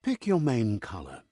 Pick your main color.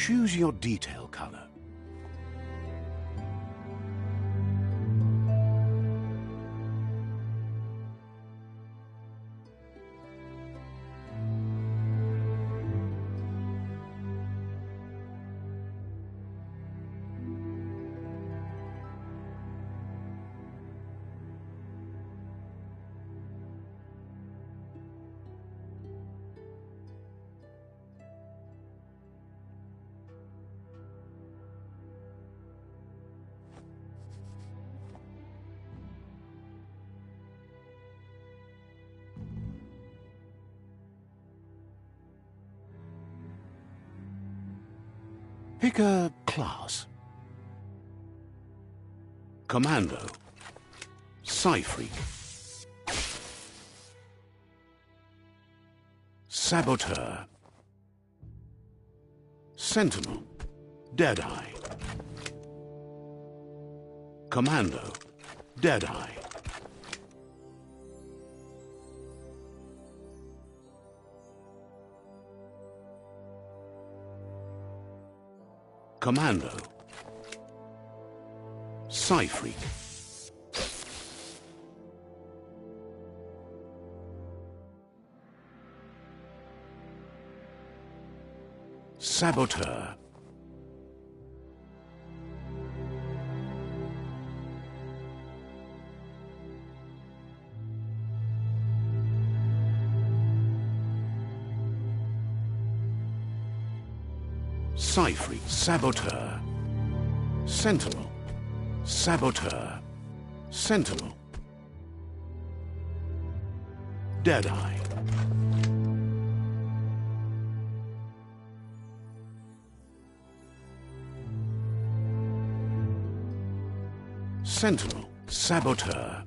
Choose your detail color. Pick a class. Commando. Psy-Freak. Saboteur. Sentinel. Deadeye. Commando. Deadeye. Commando. Psyfreak. Saboteur. Psyfreak. Saboteur. Sentinel. Saboteur. Sentinel. Deadeye. Sentinel. Saboteur.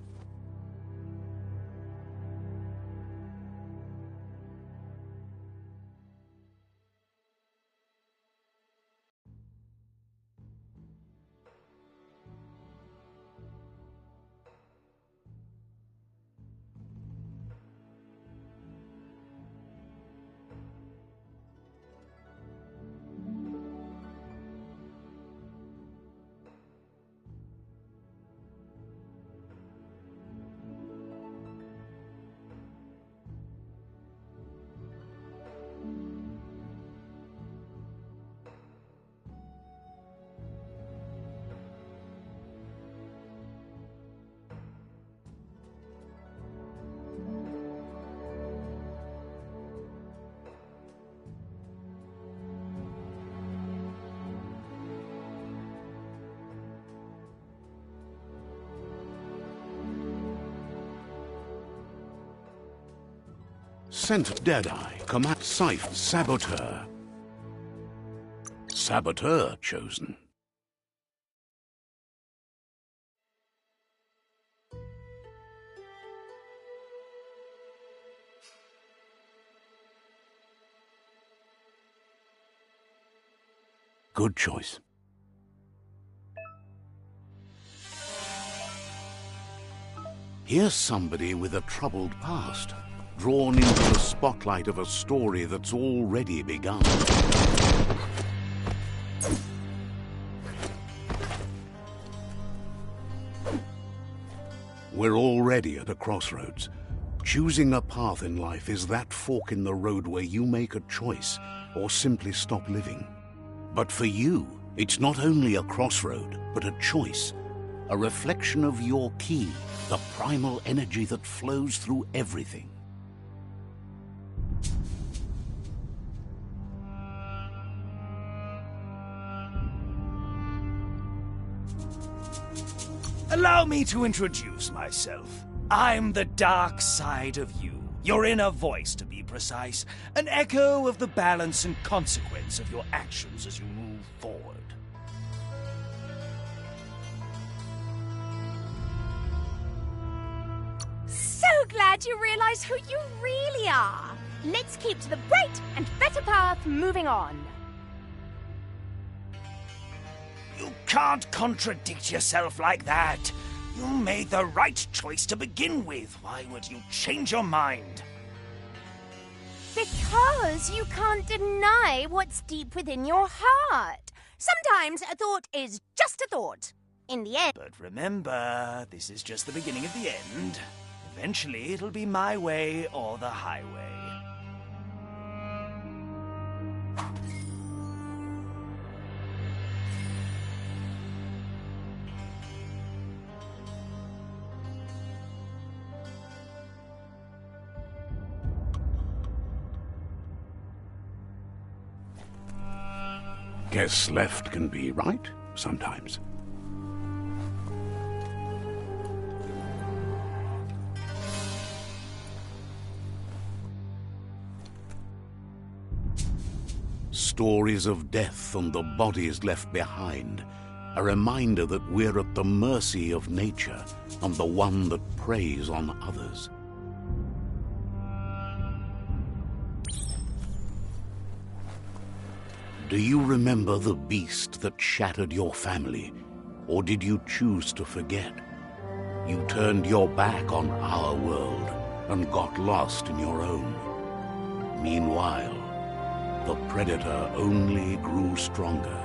Sentinel. Deadeye. Command. Scythe. Saboteur. Saboteur chosen. Good choice. Here's somebody with a troubled past, drawn into the spotlight of a story that's already begun. We're already at a crossroads. Choosing a path in life is that fork in the road where you make a choice or simply stop living. But for you, it's not only a crossroad, but a choice. A reflection of your key, the primal energy that flows through everything. Allow me to introduce myself. I'm the dark side of you. Your inner voice, to be precise. An echo of the balance and consequence of your actions as you move forward. So glad you realize who you really are. Let's keep to the bright and better path moving on. You can't contradict yourself like that. You made the right choice to begin with. Why would you change your mind? Because you can't deny what's deep within your heart. Sometimes a thought is just a thought. In the end... But remember, this is just the beginning of the end. Eventually, it'll be my way or the highway. Guess left can be right, sometimes. Stories of death and the bodies left behind, a reminder that we're at the mercy of nature and the one that preys on others. Do you remember the beast that shattered your family, or did you choose to forget? You turned your back on our world and got lost in your own. Meanwhile, the Predator only grew stronger.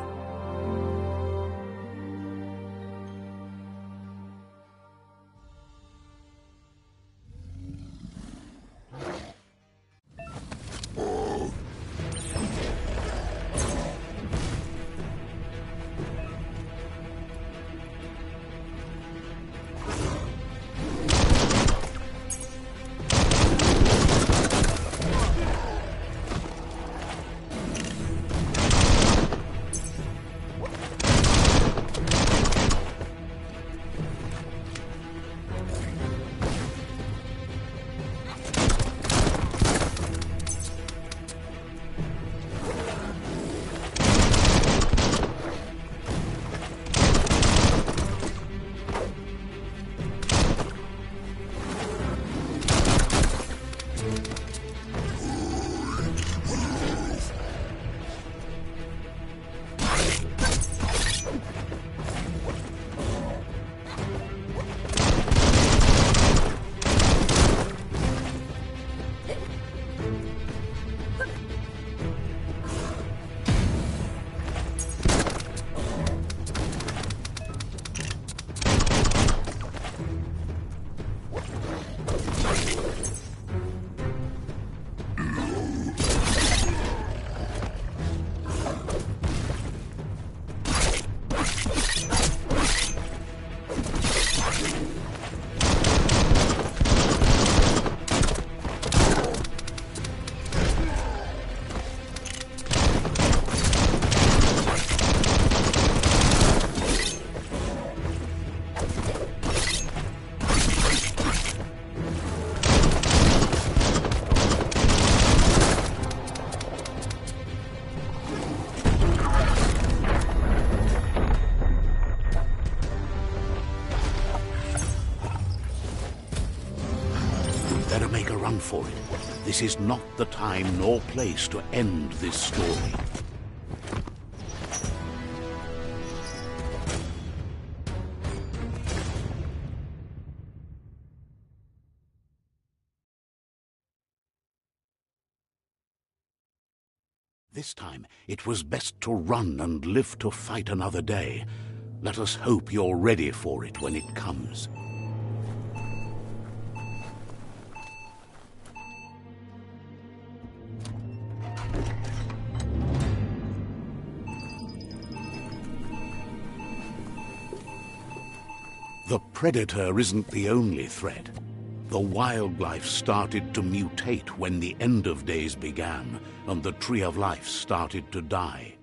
Better make a run for it. This is not the time nor place to end this story. This time, it was best to run and live to fight another day. Let us hope you're ready for it when it comes. The Predator isn't the only threat. The wildlife started to mutate when the end of days began, and the Tree of Life started to die.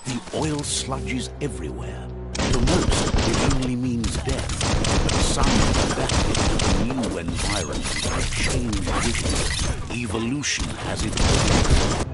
The oil sludges everywhere. To most, it only means death. But some adapted to the new environment change with it. Evolution has its ways.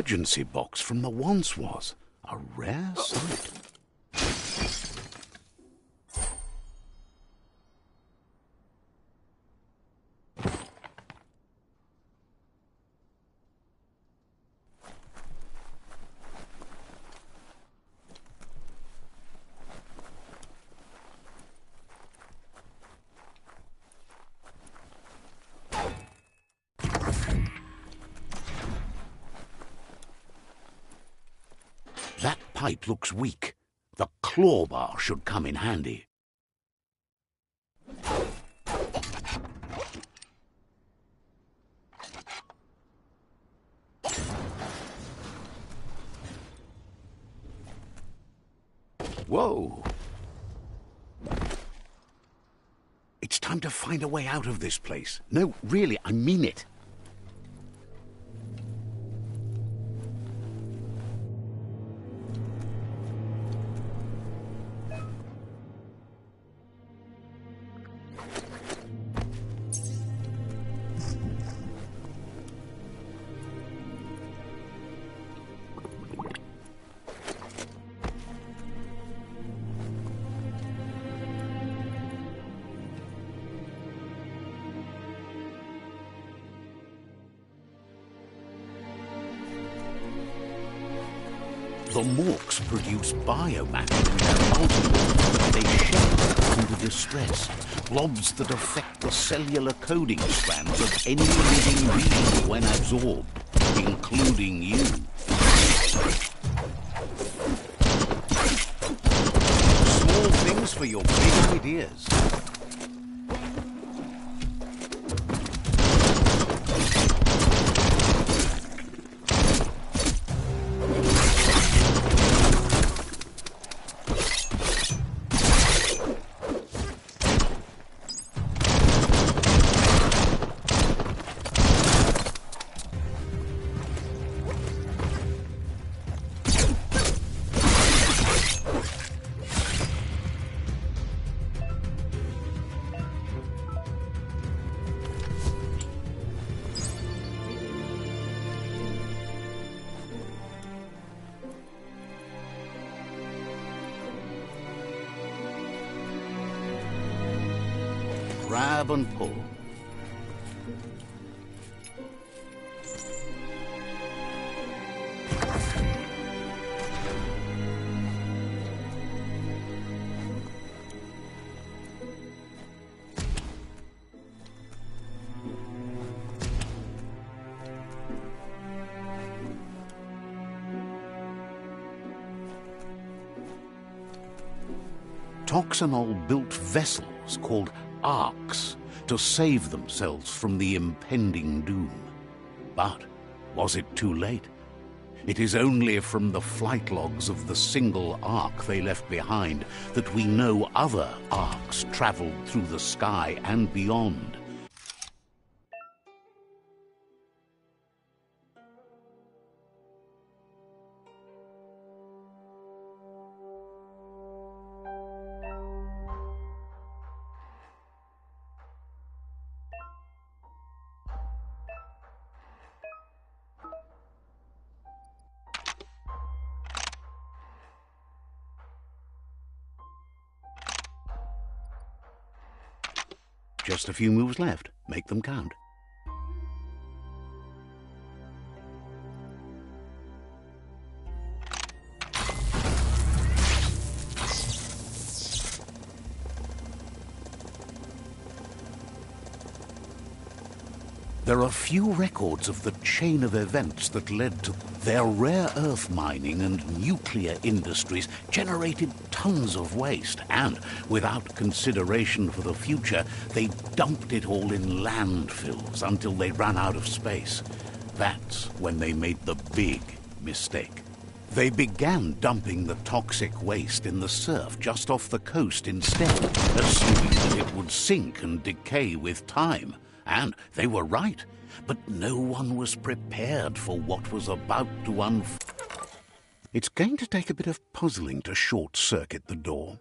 emergency box from the once was. A rare sight. That pipe looks weak. The claw bar should come in handy. Whoa! It's time to find a way out of this place. No, really, I mean it. The Morks produce biomatter in their ultimate. They shed under distress. Blobs that affect the cellular coding strands of any living being when absorbed, including you. Small things for your big ideas. Grab and pull. Toxanol built vessels called arks to save themselves from the impending doom. But was it too late? It is only from the flight logs of the single ark they left behind that we know other arks traveled through the sky and beyond. Just a few moves left. Make them count. There are few records of the chain of events that led to their rare earth mining and nuclear industries generated tons of waste, and without consideration for the future, they dumped it all in landfills until they ran out of space. That's when they made the big mistake. They began dumping the toxic waste in the surf just off the coast instead, assuming that it would sink and decay with time. And they were right, but no one was prepared for what was about to unfold. It's going to take a bit of puzzling to short-circuit the door.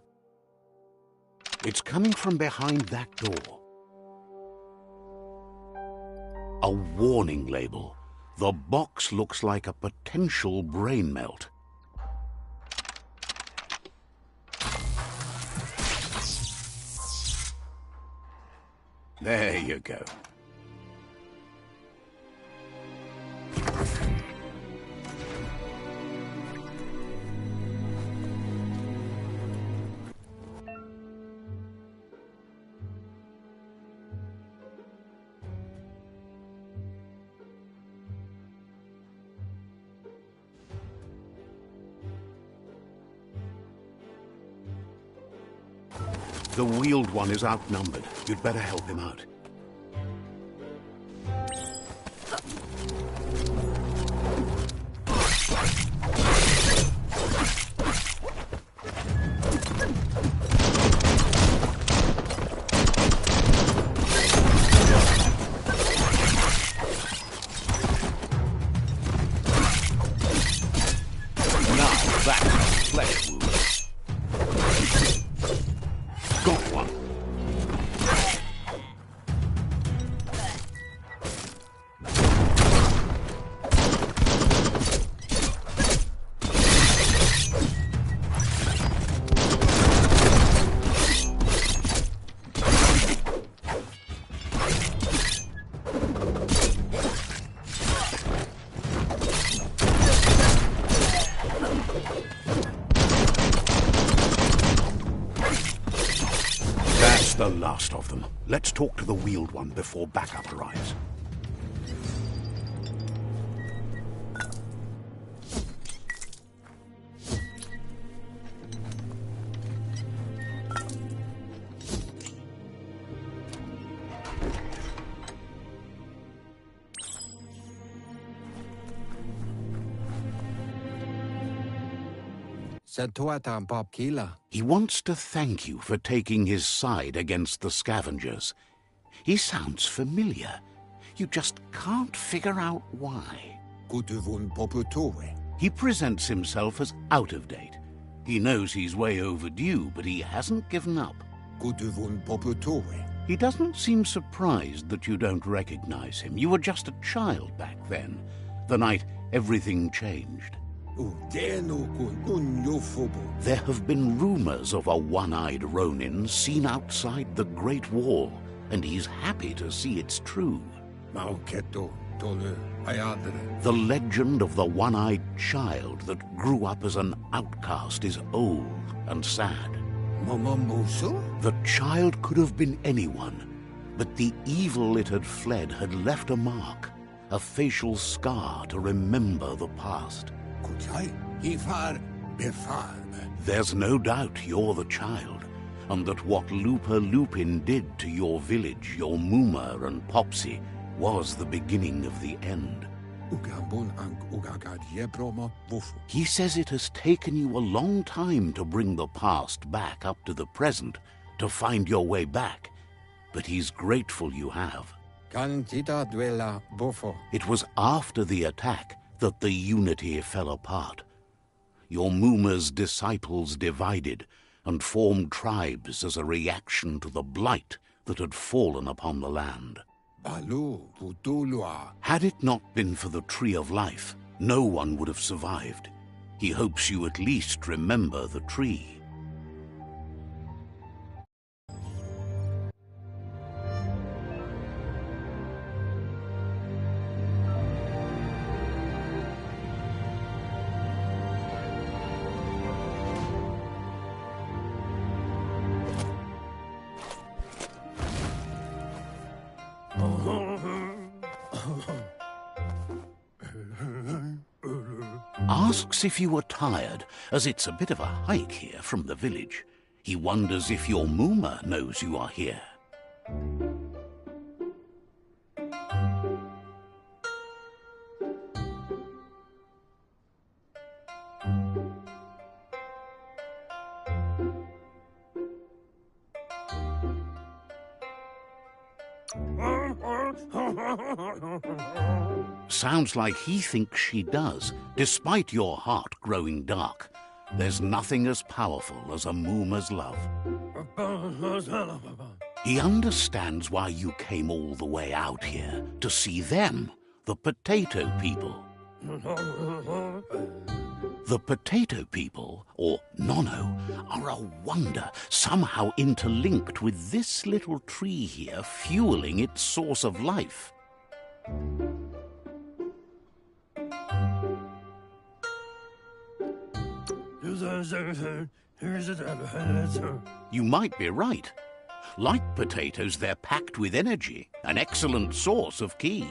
It's coming from behind that door. A warning label. The box looks like a potential brain melt. There you go. The Wheeled One is outnumbered. You'd better help him out. Now that's a flesh wound. Got one. That's the last of them. Let's talk to the Wheeled One before backup arrives. He wants to thank you for taking his side against the scavengers. He sounds familiar. You just can't figure out why. He presents himself as out of date. He knows he's way overdue, but he hasn't given up. He doesn't seem surprised that you don't recognize him. You were just a child back then, the night everything changed. There have been rumors of a one-eyed Ronin seen outside the Great Wall, and he's happy to see it's true. The legend of the one-eyed child that grew up as an outcast is old and sad. The child could have been anyone, but the evil it had fled had left a mark, a facial scar to remember the past. There's no doubt you're the child, and that what Lupa Lupin did to your village, your Muma and Popsy, was the beginning of the end. He says it has taken you a long time to bring the past back up to the present, to find your way back, but he's grateful you have. It was after the attack that the unity fell apart. Your Muma's disciples divided and formed tribes as a reaction to the blight that had fallen upon the land. Had it not been for the Tree of Life, no one would have survived. He hopes you at least remember the tree. Asks if you are tired, as it's a bit of a hike here from the village. He wonders if your Muma knows you are here. Sounds like he thinks she does, despite your heart growing dark. There's nothing as powerful as a Muma's love. He understands why you came all the way out here, to see them, the Potato People. The Potato People, or Nono, are a wonder, somehow interlinked with this little tree here fueling its source of life. You might be right. Like potatoes, they're packed with energy, an excellent source of ki.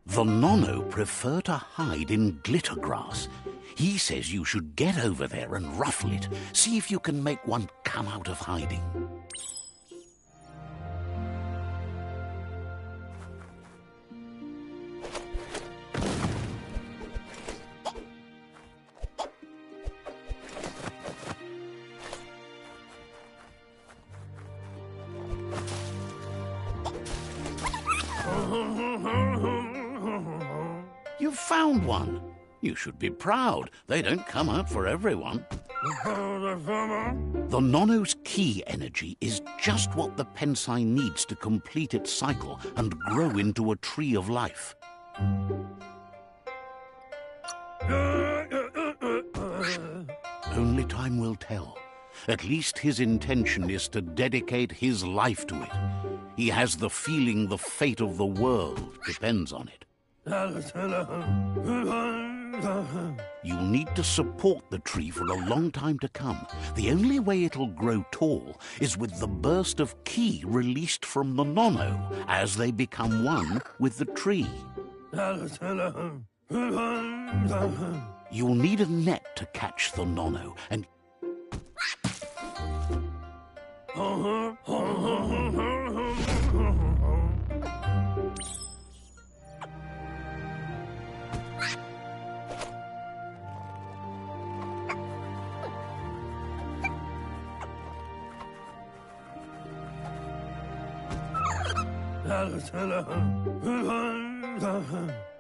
The Nono prefer to hide in glitter grass. He says you should get over there and ruffle it. See if you can make one come out of hiding. You've found one. You should be proud. They don't come out for everyone. The Nono's ki energy is just what the Pensai needs to complete its cycle and grow into a tree of life. Only time will tell. At least his intention is to dedicate his life to it. He has the feeling the fate of the world depends on it. You'll need to support the tree for a long time to come. The only way it'll grow tall is with the burst of ki released from the Nono as they become one with the tree. You'll need a net to catch the Nono, and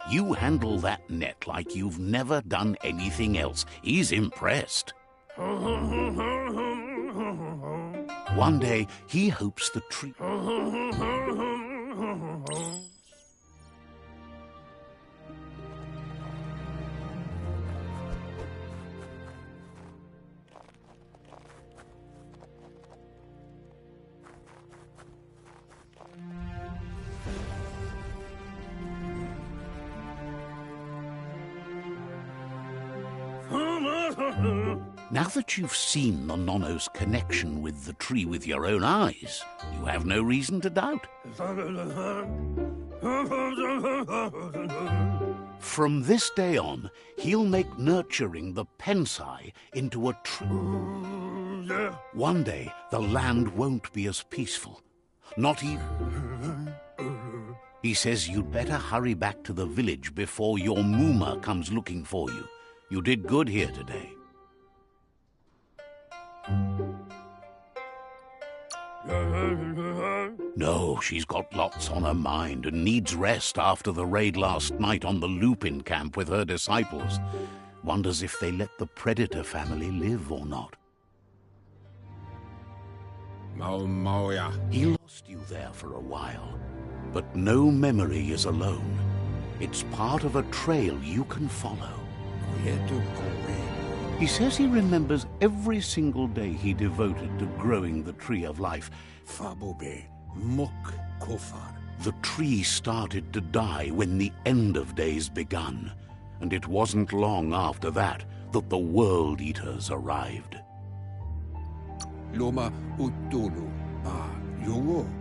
you handle that net like you've never done anything else. He's impressed. One day, he hopes the tree... Now that you've seen the Nono's connection with the tree with your own eyes, you have no reason to doubt. From this day on, he'll make nurturing the Pensai into a tree. One day, the land won't be as peaceful. Not even... He says you'd better hurry back to the village before your Muma comes looking for you. You did good here today. No, she's got lots on her mind and needs rest after the raid last night on the Lupin camp with her disciples. Wonders if they let the Predator family live or not. He lost you there for a while, but no memory is alone. It's part of a trail you can follow. He says he remembers every single day he devoted to growing the Tree of Life. The tree started to die when the end of days begun, and it wasn't long after that that the World Eaters arrived.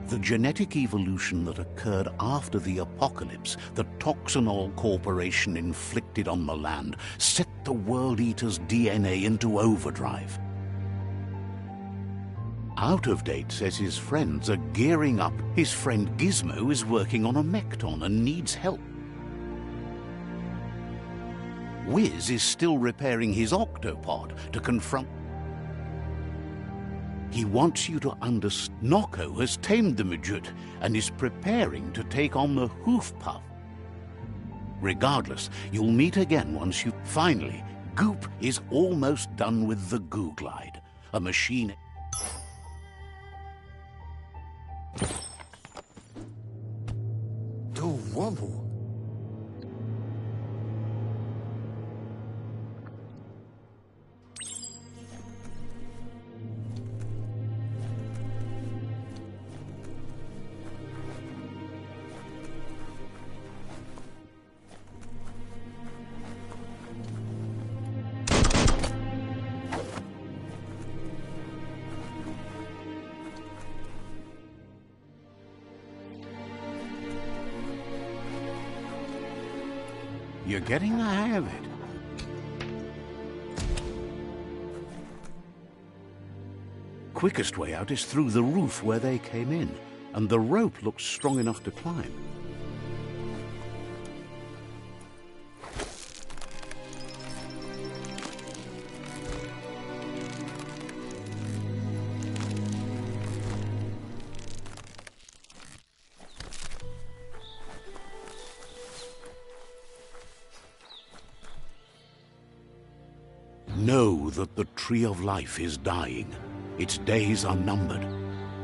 The genetic evolution that occurred after the apocalypse that Toxanol Corporation inflicted on the land set the World Eater's DNA into overdrive. Out of Date says his friends are gearing up. His friend Gizmo is working on a Mekton and needs help. Wiz is still repairing his octopod to confront... He wants you to understand Noko has tamed the Midget and is preparing to take on the Hoof Puff. Regardless, you'll meet again once you... Finally, Goop is almost done with the Goo Glide, a machine... trouble. You're getting the hang of it. Quickest way out is through the roof where they came in, and the rope looks strong enough to climb. Know that the Tree of Life is dying. Its days are numbered.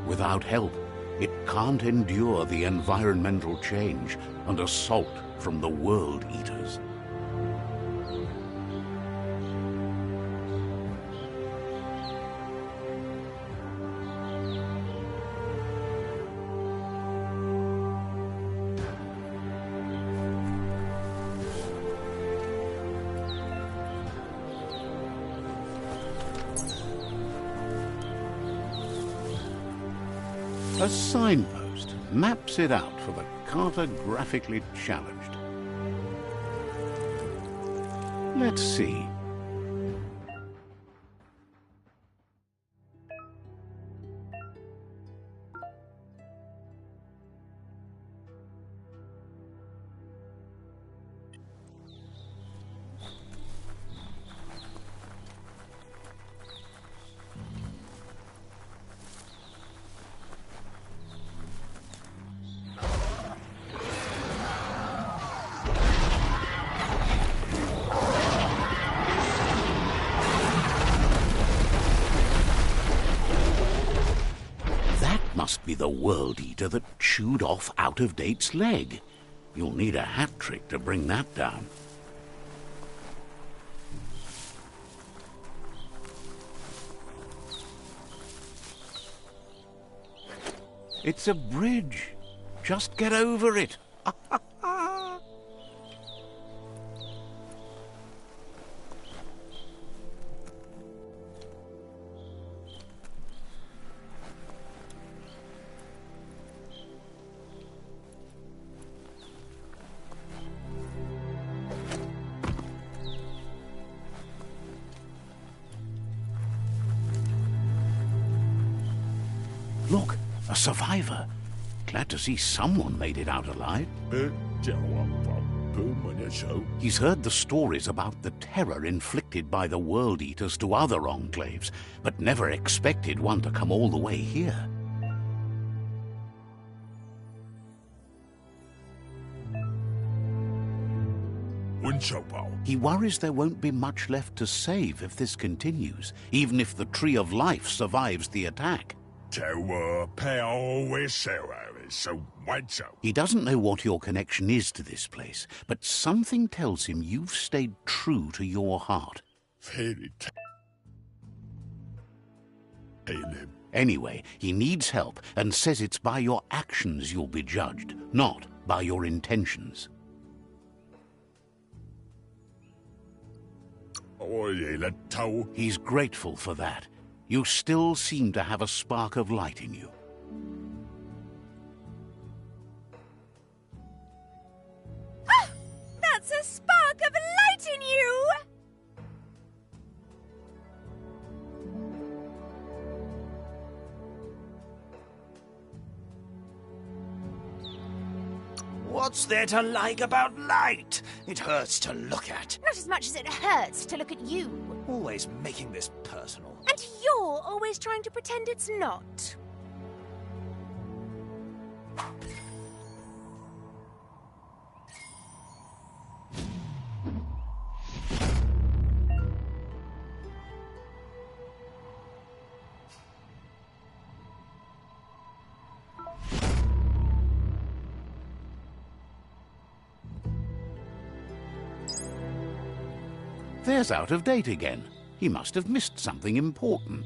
Without help, it can't endure the environmental change and assault from the World Eaters. A signpost maps it out for the cartographically challenged. Let's see. Must be the World Eater that chewed off Out-of-Date's leg. You'll need a hat trick to bring that down. It's a bridge. Just get over it. Look, a survivor. Glad to see someone made it out alive. He's heard the stories about the terror inflicted by the World Eaters to other enclaves, but never expected one to come all the way here. He worries there won't be much left to save if this continues, even if the Tree of Life survives the attack. He doesn't know what your connection is to this place, but something tells him you've stayed true to your heart. Anyway, he needs help and says it's by your actions you'll be judged, not by your intentions. He's grateful for that. You still seem to have a spark of light in you. Ah! That's a spark of light in you! What's there to like about light? It hurts to look at. Not as much as it hurts to look at you. Always making this personal. And you're always trying to pretend it's not. There's Out of Date again. He must have missed something important.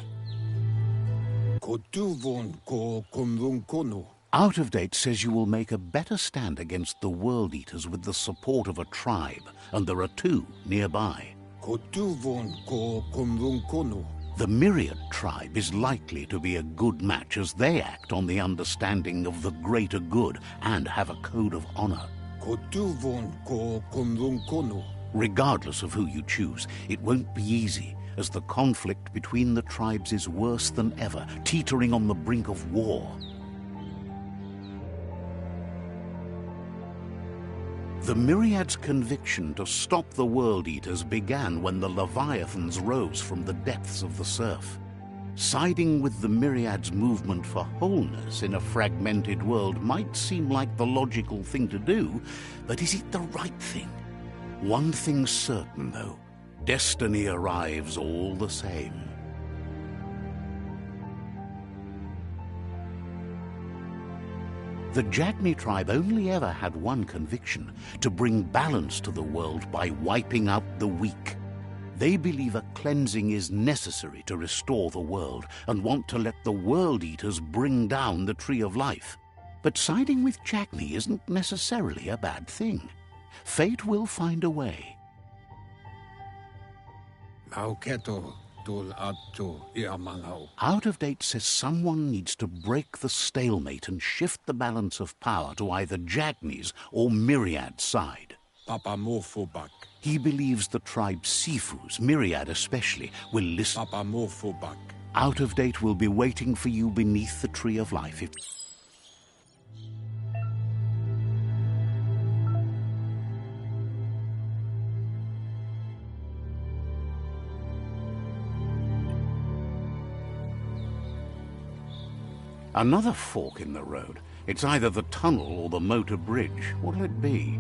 Out of Date says you will make a better stand against the World Eaters with the support of a tribe, and there are 2 nearby. The Myriad tribe is likely to be a good match as they act on the understanding of the greater good and have a code of honor. Regardless of who you choose, it won't be easy, as the conflict between the tribes is worse than ever, teetering on the brink of war. The Myriad's conviction to stop the World Eaters began when the Leviathans rose from the depths of the surf. Siding with the Myriad's movement for wholeness in a fragmented world might seem like the logical thing to do, but is it the right thing? One thing's certain, though. Destiny arrives all the same. The Jagni tribe only ever had one conviction: to bring balance to the world by wiping out the weak. They believe a cleansing is necessary to restore the world and want to let the World Eaters bring down the Tree of Life. But siding with Jagni isn't necessarily a bad thing. Fate will find a way. Out of Date says someone needs to break the stalemate and shift the balance of power to either Jagni's or Myriad's side. He believes the tribe Sifus, Myriad especially, will listen. Out of Date will be waiting for you beneath the Tree of Life. Another fork in the road. It's either the tunnel or the motor bridge. What'll it be?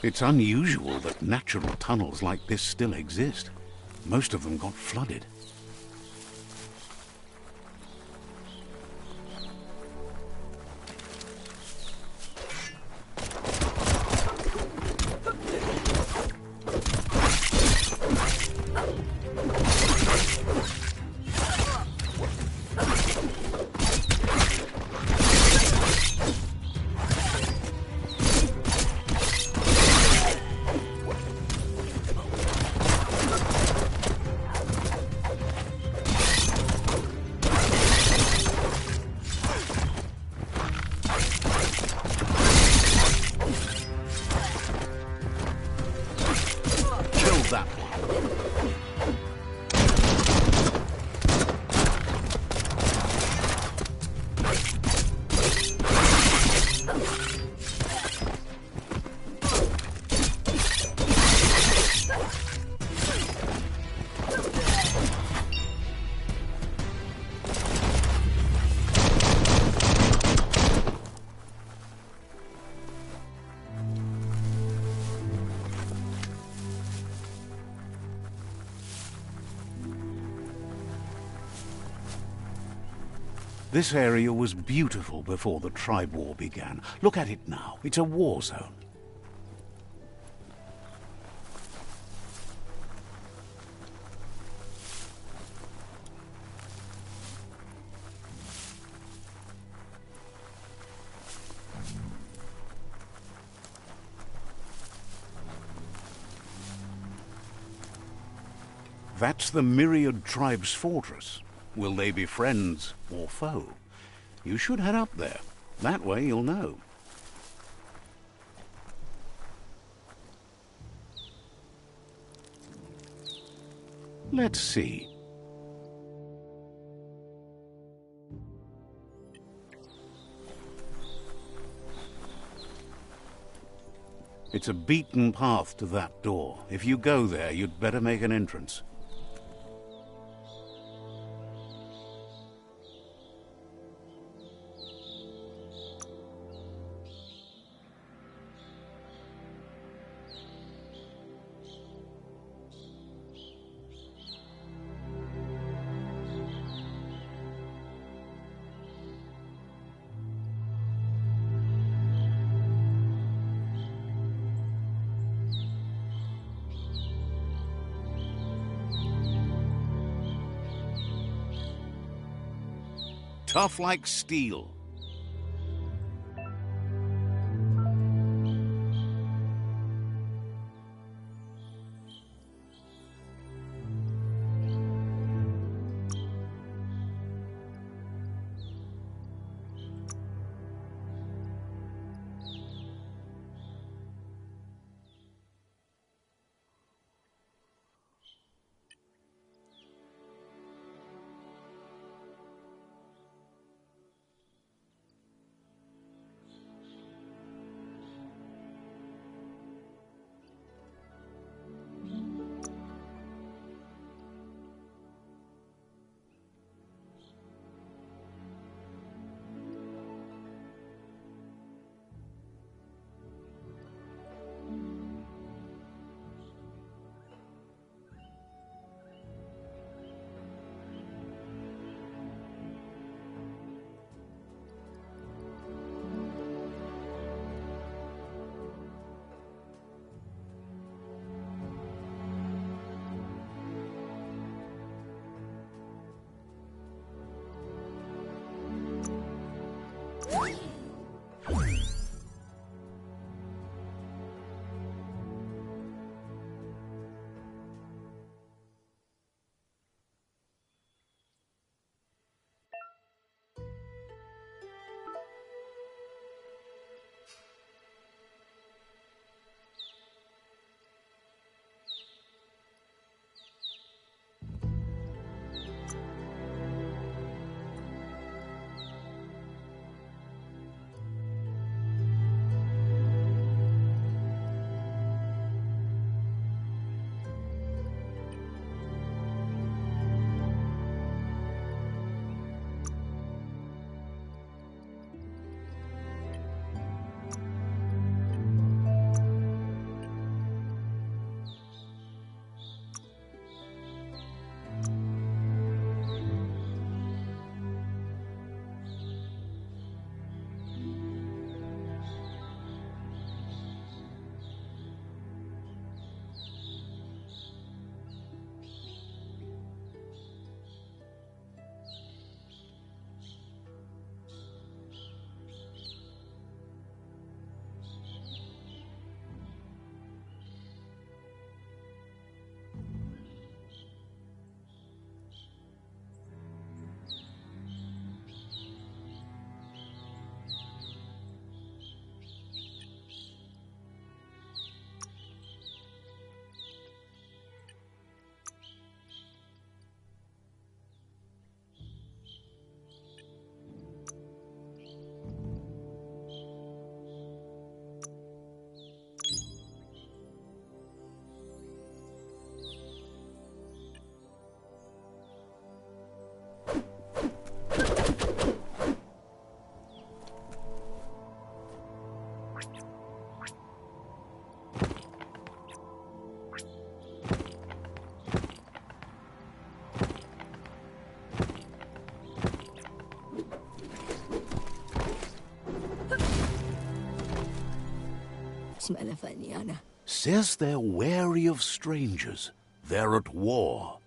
It's unusual that natural tunnels like this still exist. Most of them got flooded. This area was beautiful before the tribe war began. Look at it now. It's a war zone. That's the Myriad tribe's fortress. Will they be friends or foe? You should head up there. That way you'll know. Let's see. It's a beaten path to that door. If you go there, you'd better make an entrance. Tough like steel. Says they're wary of strangers. They're at war.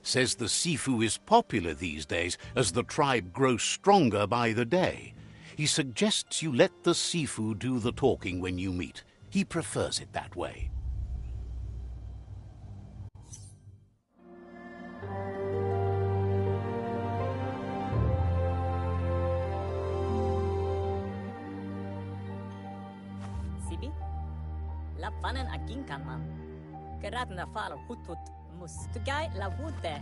Says the Sifu is popular these days as the tribe grows stronger by the day. He suggests you let the Sifu do the talking when you meet. He prefers it that way. Sibi? Lappanen aginkanman. Geradna fal hutut mustugai la wute.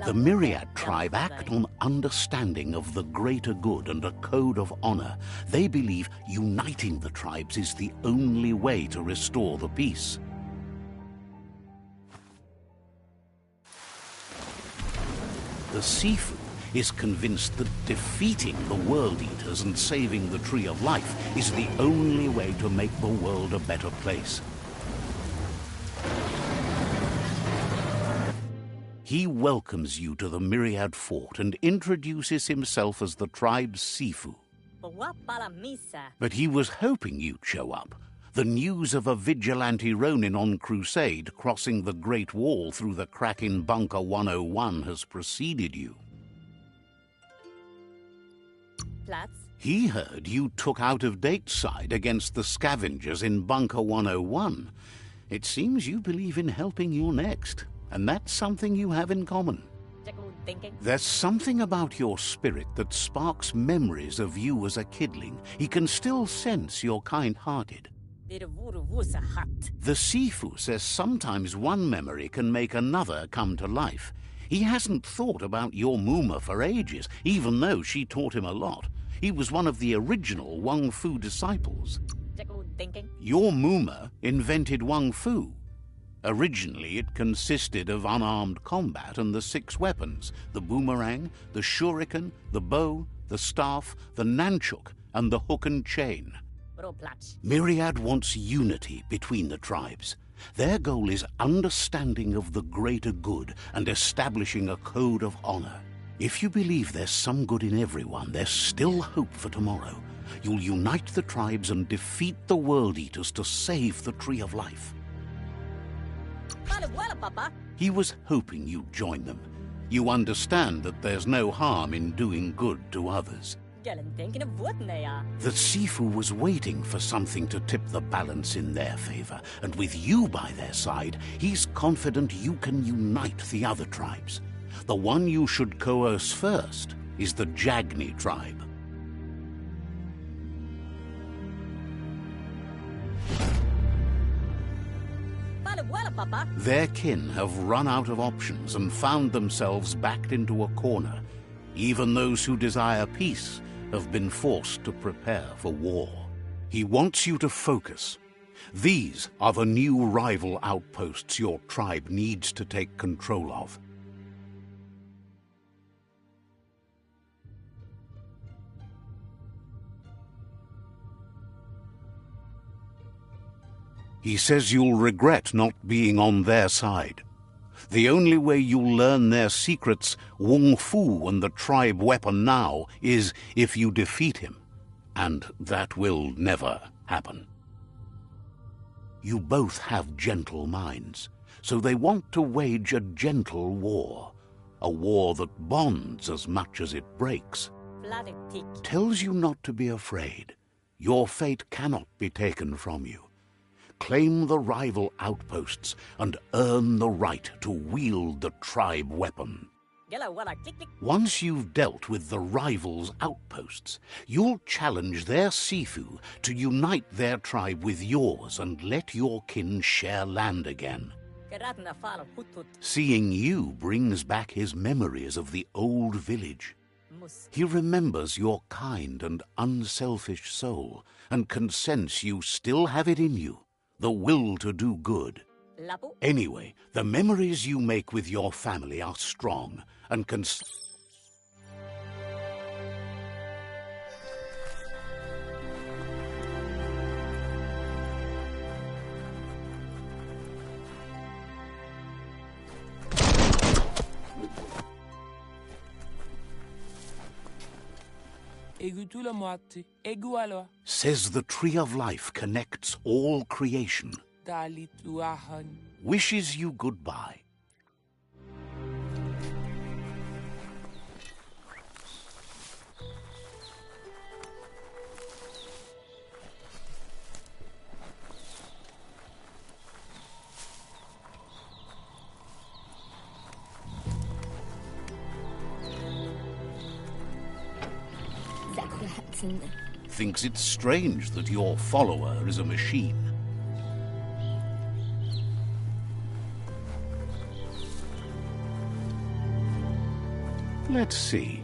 The Myriad tribe act on understanding of the greater good and a code of honor. They believe uniting the tribes is the only way to restore the peace. The Sifu is convinced that defeating the World Eaters and saving the Tree of Life is the only way to make the world a better place. He welcomes you to the Myriad Fort and introduces himself as the tribe's Sifu. But he was hoping you'd show up. The news of a vigilante Ronin on crusade crossing the Great Wall through the crack in Bunker 101 has preceded you. He heard you took out-of-date side against the scavengers in Bunker 101. It seems you believe in helping your next, and that's something you have in common. There's something about your spirit that sparks memories of you as a kidling. He can still sense you're kind-hearted. The Sifu says sometimes one memory can make another come to life. He hasn't thought about your Muma for ages, even though she taught him a lot. He was one of the original Wung Fu disciples. Your Muma invented Wung Fu. Originally, it consisted of unarmed combat and the 6 weapons: the boomerang, the shuriken, the bow, the staff, the nunchuk, and the hook and chain. Myriad wants unity between the tribes. Their goal is understanding of the greater good and establishing a code of honor. If you believe there's some good in everyone, there's still hope for tomorrow. You'll unite the tribes and defeat the World Eaters to save the Tree of Life. He was hoping you'd join them. You understand that there's no harm in doing good to others. The Sifu was waiting for something to tip the balance in their favor, and with you by their side, he's confident you can unite the other tribes. The one you should coerce first is the Jagni tribe. Their kin have run out of options and found themselves backed into a corner. Even those who desire peace have been forced to prepare for war. He wants you to focus. These are the new rival outposts your tribe needs to take control of. He says you'll regret not being on their side. The only way you'll learn their secrets, Wung Fu and the tribe weapon now, is if you defeat him. And that will never happen. You both have gentle minds, so they want to wage a gentle war. A war that bonds as much as it breaks. Tells you not to be afraid. Your fate cannot be taken from you. Claim the rival outposts and earn the right to wield the tribe weapon. Once you've dealt with the rivals' outposts, you'll challenge their Sifu to unite their tribe with yours and let your kin share land again. Seeing you brings back his memories of the old village. He remembers your kind and unselfish soul and can sense you still have it in you. The will to do good. Anyway, the memories you make with your family are strong and can... Says the Tree of Life connects all creation. Wishes you goodbye. Thinks it's strange that your follower is a machine. Let's see.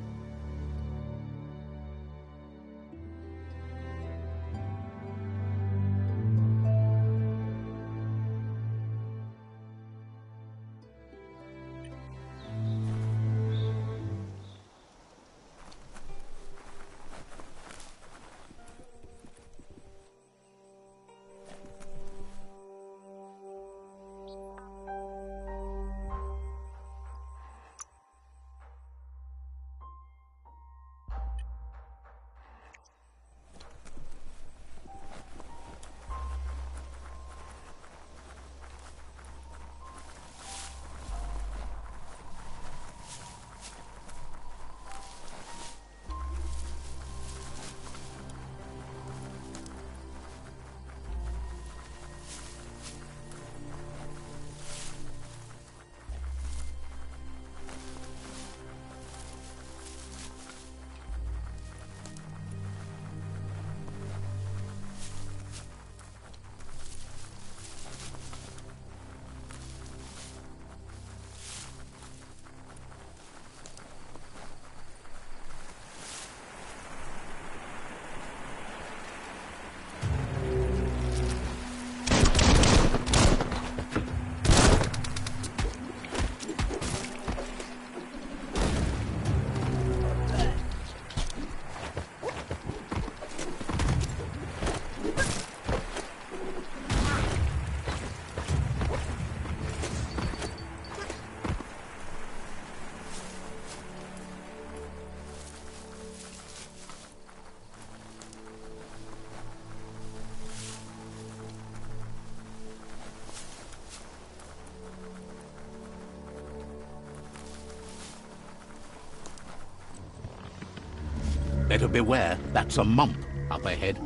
Better beware, that's a mump up ahead.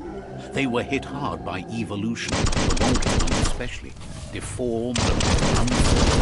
They were hit hard by evolution, the Wonky one especially, deformed and unformed.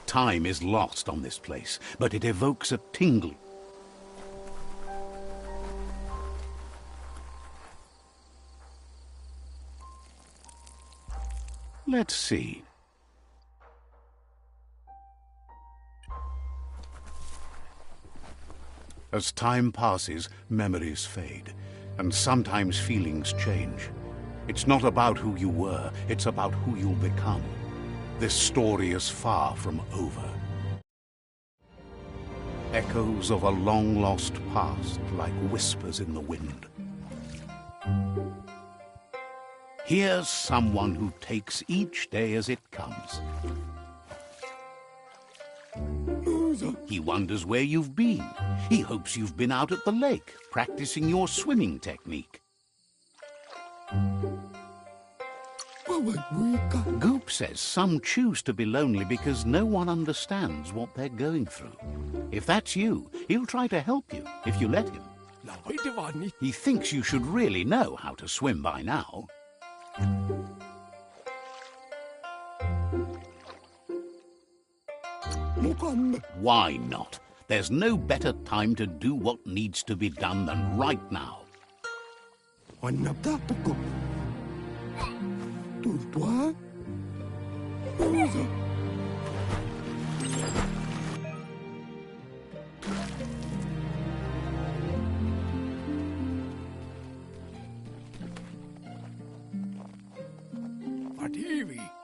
Time is lost on this place, but it evokes a tingle. Let's see. As time passes, memories fade, and sometimes feelings change. It's not about who you were, it's about who you'll become. This story is far from over. Echoes of a long-lost past, like whispers in the wind. Here's someone who takes each day as it comes. He wonders where you've been. He hopes you've been out at the lake, practicing your swimming technique. Goop says some choose to be lonely because no one understands what they're going through. If that's you, he'll try to help you if you let him. He thinks you should really know how to swim by now. Why not? There's no better time to do what needs to be done than right now.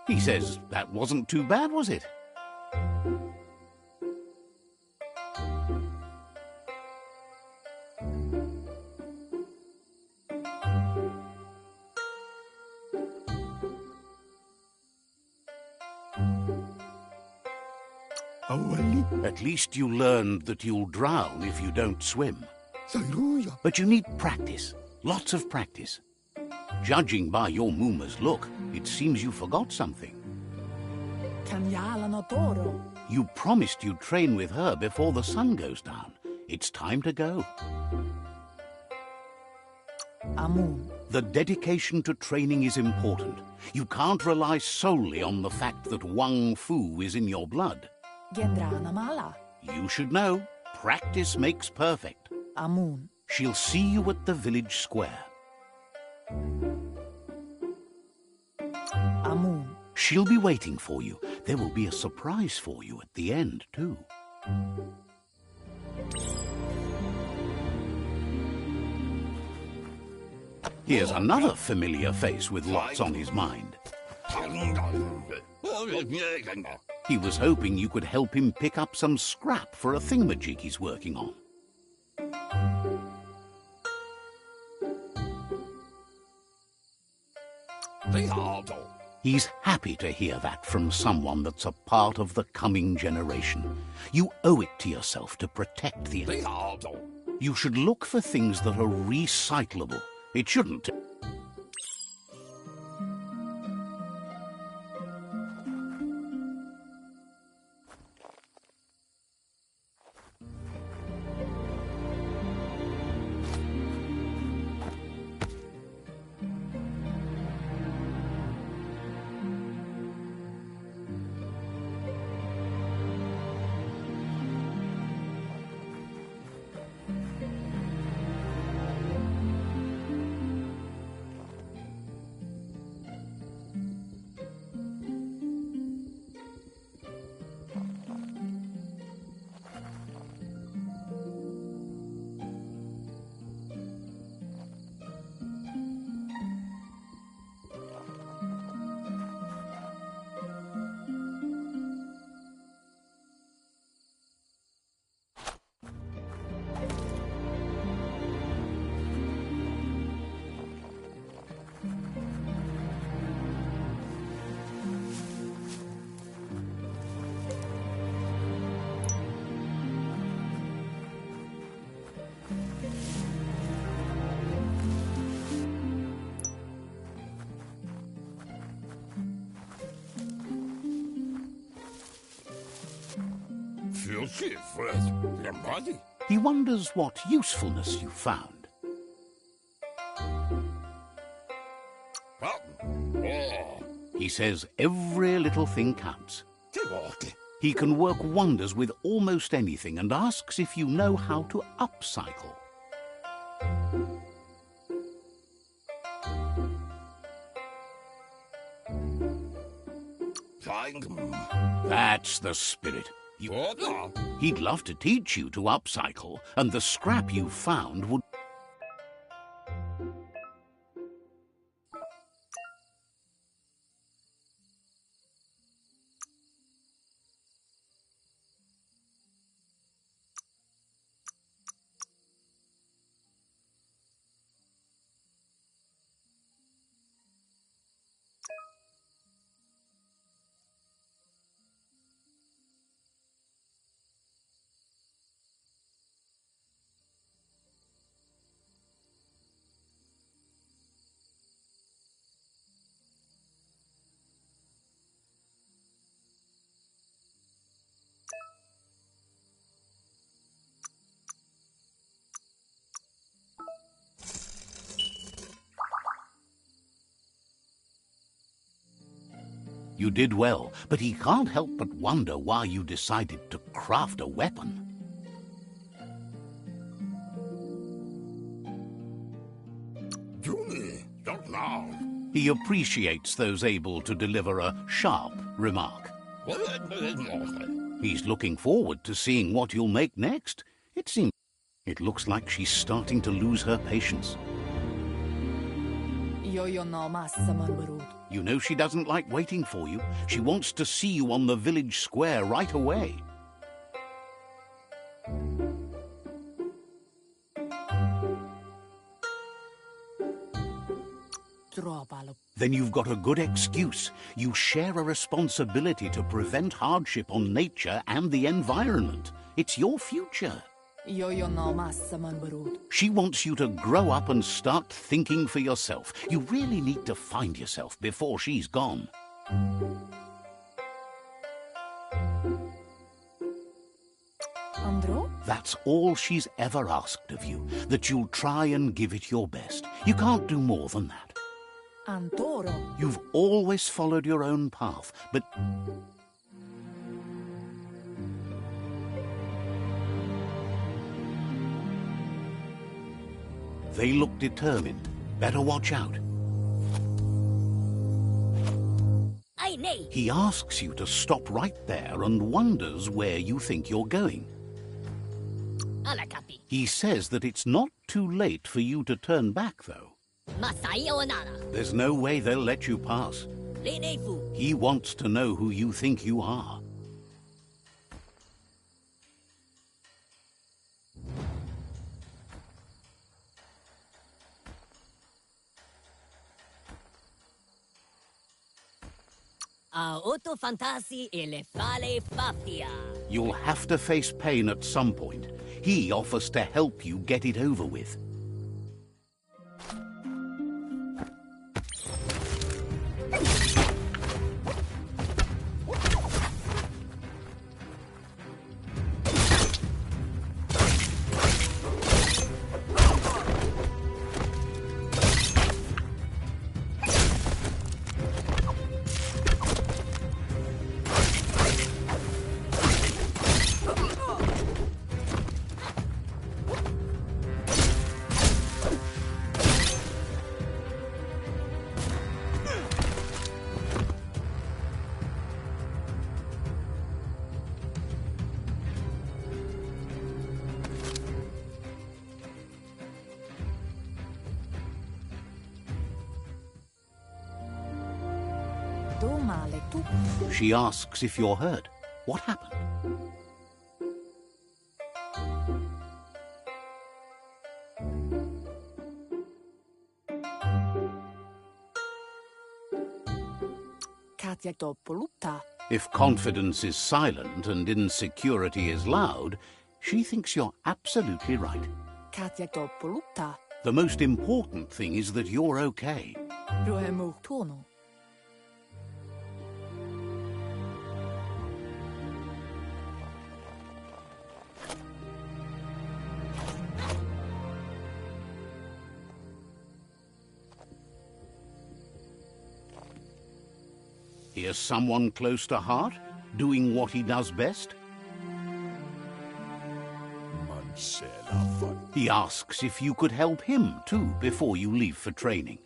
He says that wasn't too bad, was it? At least you learned that you'll drown if you don't swim. But you need practice, lots of practice. Judging by your Mooma's look, it seems you forgot something. You promised you'd train with her before the sun goes down. It's time to go. Amun. The dedication to training is important. You can't rely solely on the fact that Wang Fu is in your blood. Gendrana mala. You should know, practice makes perfect. Amun. She'll see you at the village square. Amun. She'll be waiting for you. There will be a surprise for you at the end, too. Here's another familiar face with lots on his mind. He was hoping you could help him pick up some scrap for a thingamajig he's working on. He's happy to hear that from someone that's a part of the coming generation. You owe it to yourself to protect the... You should look for things that are recyclable. It shouldn't... He wonders what usefulness you found. He says every little thing counts. He can work wonders with almost anything and asks if you know how to upcycle. That's the spirit. He'd love to teach you to upcycle, and the scrap you found would... You did well, but he can't help but wonder why you decided to craft a weapon. Junie, don't now. He appreciates those able to deliver a sharp remark. He's looking forward to seeing what you'll make next. It looks like she's starting to lose her patience. You know she doesn't like waiting for you. She wants to see you on the village square right away. Then you've got a good excuse. You share a responsibility to prevent hardship on nature and the environment. It's your future. She wants you to grow up and start thinking for yourself. You really need to find yourself before she's gone. Andro? That's all she's ever asked of you, that you'll try and give it your best. You can't do more than that. Antoro. You've always followed your own path, but... They look determined. Better watch out. Ay, nay. He asks you to stop right there and wonders where you think you're going. Ala kapi. He says that it's not too late for you to turn back, though. Masai o nana. There's no way they'll let you pass. Rene fu. He wants to know who you think you are. A auto fantasi e le fale fafia. You'll have to face pain at some point. He offers to help you get it over with. She asks if you're hurt. What happened? If confidence is silent and insecurity is loud, she thinks you're absolutely right. The most important thing is that you're okay. Here's someone close to heart, doing what he does best. He asks if you could help him, too, before you leave for training.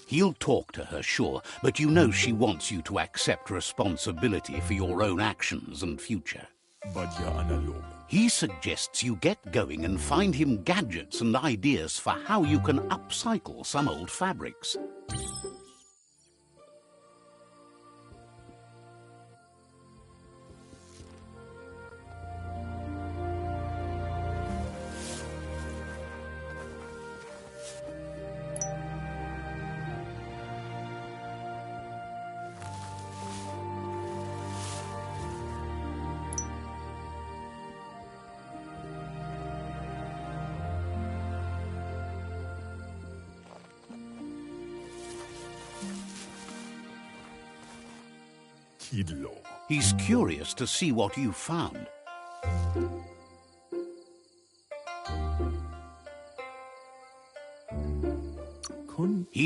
He'll talk to her, sure, but you know she wants you to accept responsibility for your own actions and future. He suggests you get going and find him gadgets and ideas for how you can upcycle some old fabrics. He's curious to see what you found.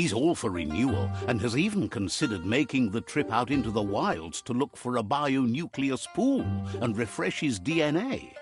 He's all for renewal and has even considered making the trip out into the wilds to look for a bionucleus pool and refresh his DNA.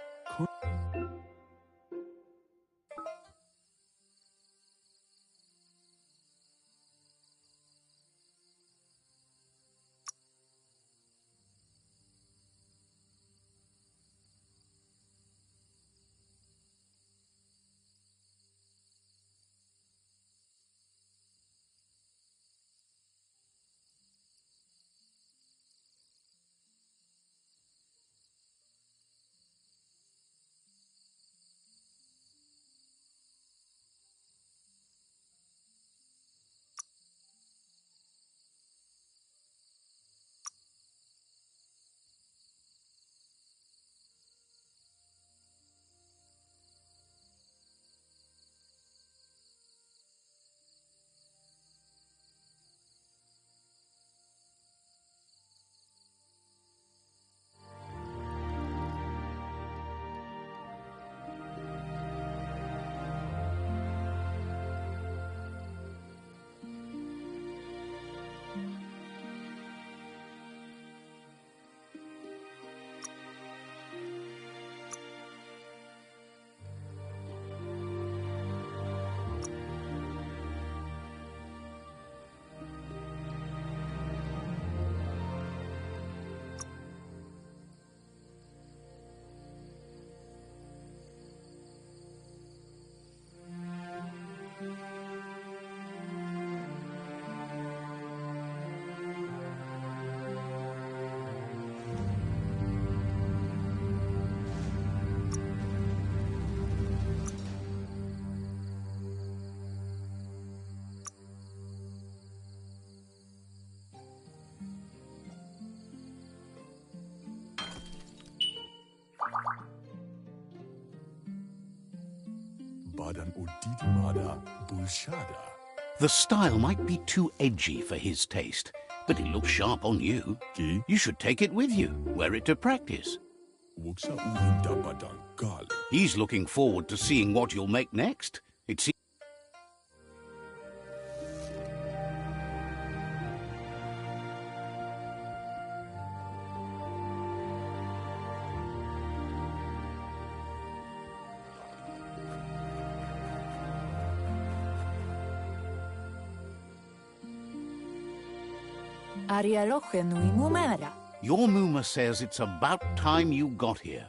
Badan Udidimada Bulshada. The style might be too edgy for his taste, but it looks sharp on you. Ki You should take it with you, wear it to practice. Wuksa Ulinda Badang Gali. He's looking forward to seeing what you'll make next. It seems Arialoche nui mumera. your Muma says it's about time you got here.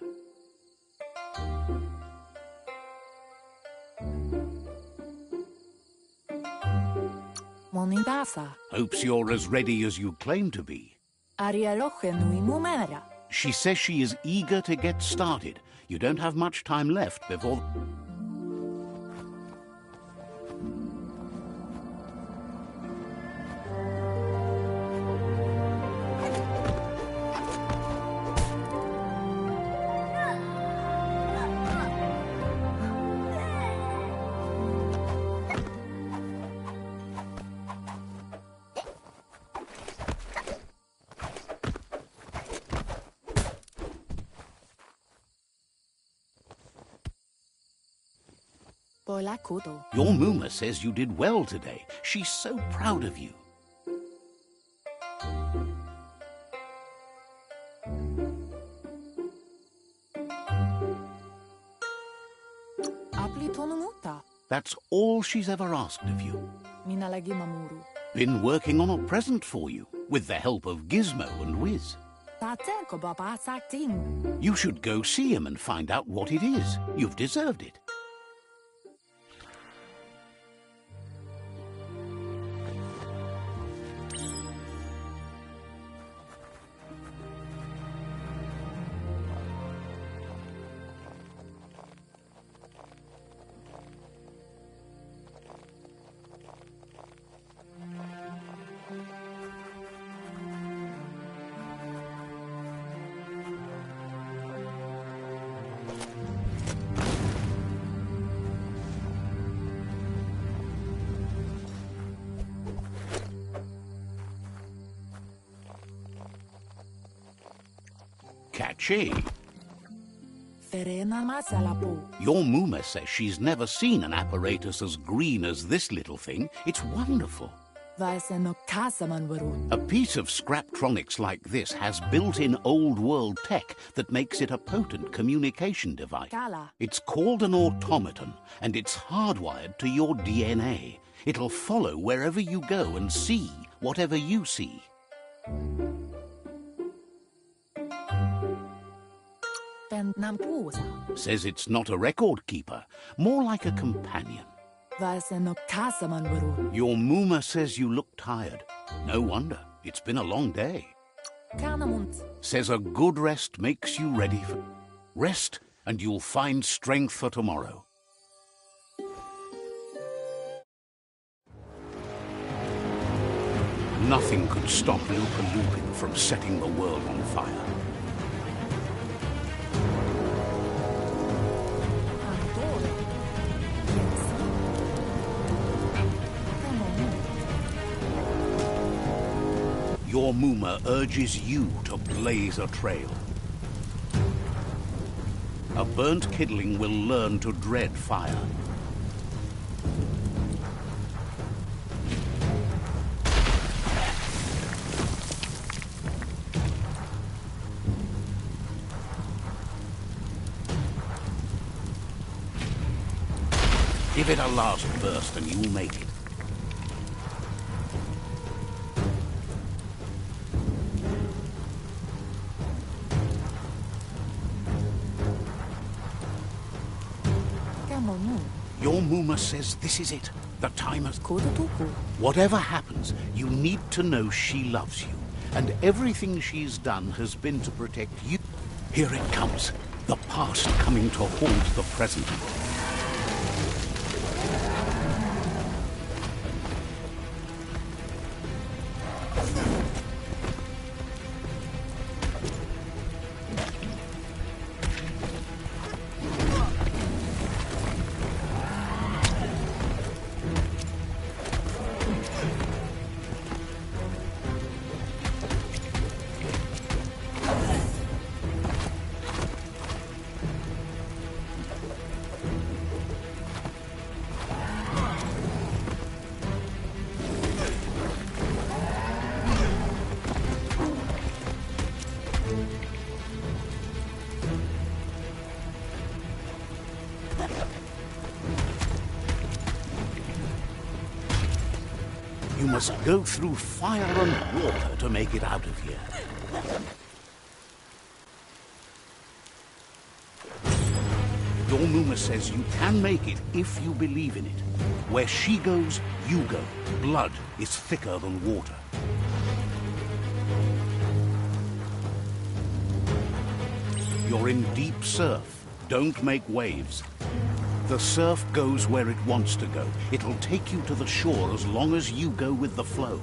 Monidasa. Hopes you're as ready as you claim to be. Arialoche nui mumera. She says she is eager to get started. You don't have much time left before... Polakudo. Your Muma says you did well today. She's so proud of you. Apli tonumuta. That's all she's ever asked of you. Minalagi mamuru. Been working on a present for you, with the help of Gizmo and Wiz. Tatenko baba sakting. You should go see him and find out what it is. You've deserved it. Catchy. Terena masalapo. Your Muma says she's never seen an apparatus as green as this little thing. It's wonderful. Vaiseno kasaman warun. A piece of Scraptronics like this has built-in old-world tech that makes it a potent communication device. Kala. It's called an automaton, and it's hardwired to your DNA. It'll follow wherever you go and see whatever you see. Pen nampusa. Says it's not a record keeper, more like a companion. Vaiseno kasaman warun. Your Muma says you look tired. No wonder. It's been a long day. Kanamunt. Says a good rest makes you ready for... Rest, and you'll find strength for tomorrow. Nothing could stop Lupa Lupin from setting the world on fire. Antore. Yes. Kamonut. Your Muma urges you to blaze a trail. A burnt kidling will learn to dread fire. Give it a last burst and you'll make it. Kamonut. Your Muma says this is it. The time has... Kodutuku. Whatever happens, you need to know she loves you. And everything she's done has been to protect you. Here it comes. The past coming to haunt the present. You must go through fire and water to make it out of here. Your Muma says you can make it if you believe in it. Where she goes, you go. Blood is thicker than water. You're in deep surf. Don't make waves. The surf goes where it wants to go. It'll take you to the shore as long as you go with the flow.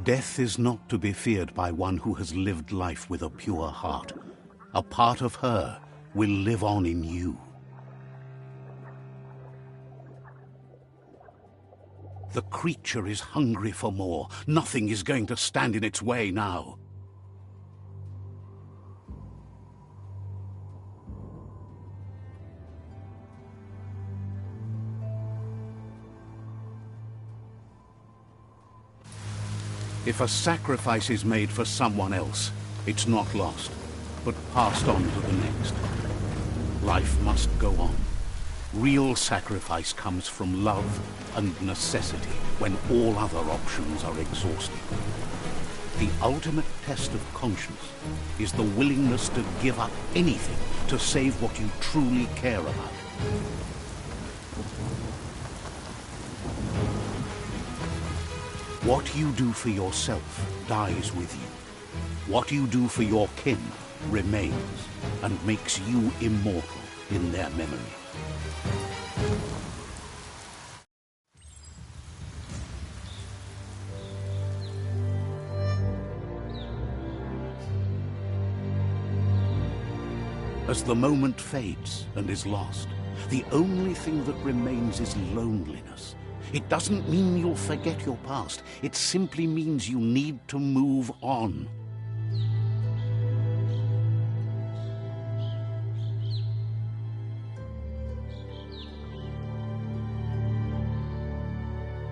Death is not to be feared by one who has lived life with a pure heart. A part of her will live on in you. The creature is hungry for more. Nothing is going to stand in its way now. If a sacrifice is made for someone else, it's not lost, but passed on to the next. Life must go on. Real sacrifice comes from love and necessity when all other options are exhausted. The ultimate test of conscience is the willingness to give up anything to save what you truly care about. What you do for yourself dies with you. What you do for your kin remains and makes you immortal in their memory. As the moment fades and is lost, the only thing that remains is loneliness. It doesn't mean you'll forget your past. It simply means you need to move on.